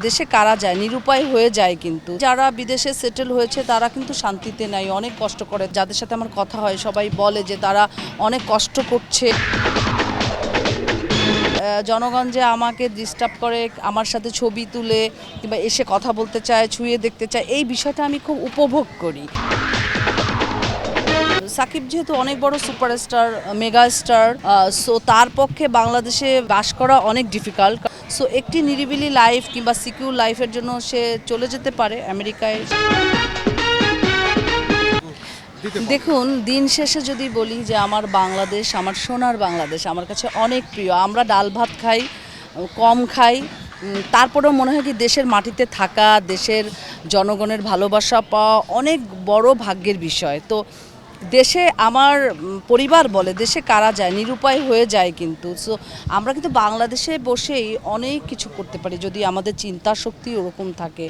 দেশে কারা যায়, নিরুপায় হয়ে যায়। কিন্তু যারা বিদেশে সেটেল হয়েছে তারা কিন্তু শান্তিতে নাই, অনেক কষ্ট করে। যাদের সাথে আমার কথা হয় সবাই বলে যে তারা অনেক কষ্ট করছে। জনগণ যে আমাকে ডিস্টার্ব করে, আমার সাথে ছবি তুলে কিংবা এসে কথা বলতে চায়, ছুঁয়ে দেখতে চায়, এই বিষয়টা আমি খুব উপভোগ করি। সাকিব যেহেতু অনেক বড় সুপারস্টার, মেগা স্টার, সো তার পক্ষে বাংলাদেশে বাস করা অনেক ডিফিকাল্ট। সো একটি নিরিবিলি লাইফ কিংবা সিকিউর লাইফের জন্য সে চলে যেতে পারে আমেরিকায়। দেখুন, দিন শেষে যদি বলি যে আমার বাংলাদেশ, আমার সোনার বাংলাদেশ আমার কাছে অনেক প্রিয়। আমরা ডাল ভাত খাই, কম খাই, তারপরেও মনে হয় কি দেশের মাটিতে থাকা, দেশের জনগণের ভালোবাসা পাওয়া অনেক বড় ভাগ্যের বিষয়। তো দেশে আমার পরিবার বলে দেশে কারা যায়, নিরুপায় হয়ে যায়। কিন্তু সো আমরা কিন্তু বাংলাদেশে বসেই অনেক কিছু করতে পারি যদি আমাদের চিন্তা শক্তি ওরকম থাকে।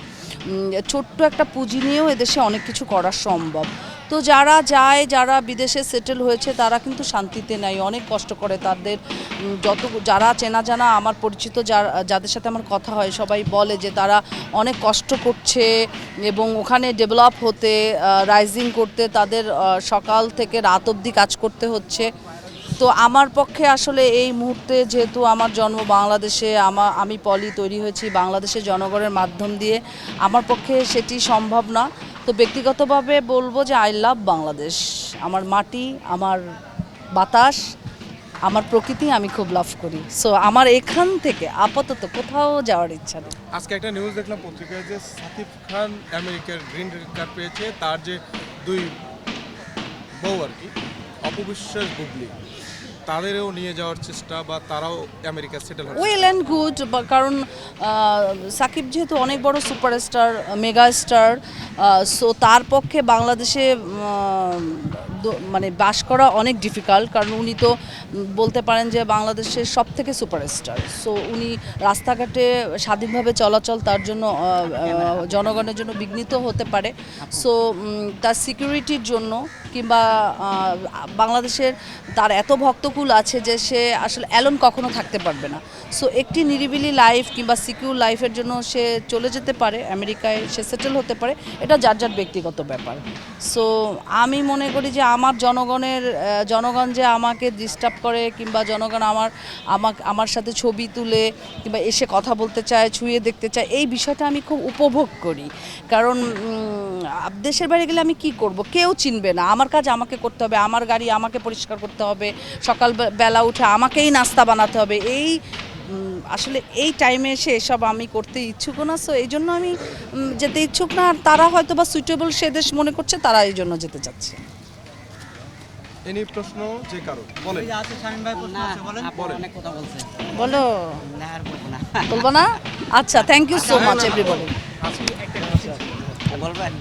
ছোট্ট একটা পুঁজি নিয়েও এদেশে অনেক কিছু করা সম্ভব। তো যারা যায়, যারা বিদেশে সেটেল হয়েছে তারা কিন্তু শান্তিতে নাই, অনেক কষ্ট করে। তাদের যারা চেনা জানা আমার পরিচিত যাদের সাথে আমার কথা হয় সবাই বলে যে তারা অনেক কষ্ট করছে এবং ওখানে ডেভেলপ হতে, রাইজিং করতে তাদের সকাল থেকে রাত অবধি কাজ করতে হচ্ছে। তো আমার পক্ষে আসলে এই মুহূর্তে যেহেতু আমার জন্ম বাংলাদেশে, আমি পলি তৈরি হয়েছি বাংলাদেশের জনগণের মাধ্যম দিয়ে, আমার পক্ষে সেটি সম্ভব না। তো ব্যক্তিগতভাবে বলবো যে আই লাভ বাংলাদেশ, আমার মাটি, আমার বাতাস, আমার প্রকৃতি আমি খুব লাভ করি। সো আমার এখান থেকে আপাতত কোথাও যাওয়ার ইচ্ছা নেই। আজকে একটা নিউজ দেখলাম পত্রিকায় যে সাকিব খান আমেরিকার গ্রিন কার্ড পেয়েছে, তার যে দুই বউ আর কি, অপবিশ্বাস বুবলি, তাদেরও নিয়ে যাওয়ার চেষ্টা বা তারাও আমেরিকা সেটেল হবে। ওয়েল অ্যান্ড গুড, কারণ সাকিব যেহেতু অনেক বড় সুপারস্টার, মেগা স্টার, সো তার পক্ষে বাংলাদেশে মানে বাস করা অনেক ডিফিকাল্ট। কারণ উনি তো বলতে পারেন যে বাংলাদেশের সব থেকে সুপারস্টার। সো উনি রাস্তাঘাটে স্বাধীনভাবে চলাচল তার জন্য জনগণের জন্য বিঘ্নিত হতে পারে। সো তার সিকিউরিটির জন্য কিংবা বাংলাদেশের তার এত ভক্তকুল আছে যে সে আসলে অ্যালোন কখনো থাকতে পারবে না। সো একটি নিরিবিলি লাইফ কিংবা সিকিউর লাইফের জন্য সে চলে যেতে পারে আমেরিকায়, সে সেটেল হতে পারে, এটা যার যার ব্যক্তিগত ব্যাপার। সো আমি মনে করি যে আমার জনগণ যে আমাকে ডিস্টার্ব করে কিংবা জনগণ আমার সাথে ছবি তুলে কিংবা এসে কথা বলতে চায়, ছুঁয়ে দেখতে চায়, এই বিষয়টা আমি খুব উপভোগ করি। কারণ দেশের বাইরে গেলে আমি কি করব, কেউ চিনবে না। আমার কাজ আমাকে করতে হবে, আমার গাড়ি আমাকে পরিষ্কার করতে হবে, সকালবেলা উঠে আমাকেই নাস্তা বানাতে হবে। আসলে এই টাইমে এসে এসব আমি করতে ইচ্ছুক না। সো এই জন্য আমি যেতে ইচ্ছুক না। আর তারা হয়তো বা সুইটেবল সে দেশ মনে করছে, তারা এই জন্য যেতে চাচ্ছে। এনি প্রশ্ন যে কারো বলেন। বলো, বলবো না? আচ্ছা, thank you so much everybody. বলবেন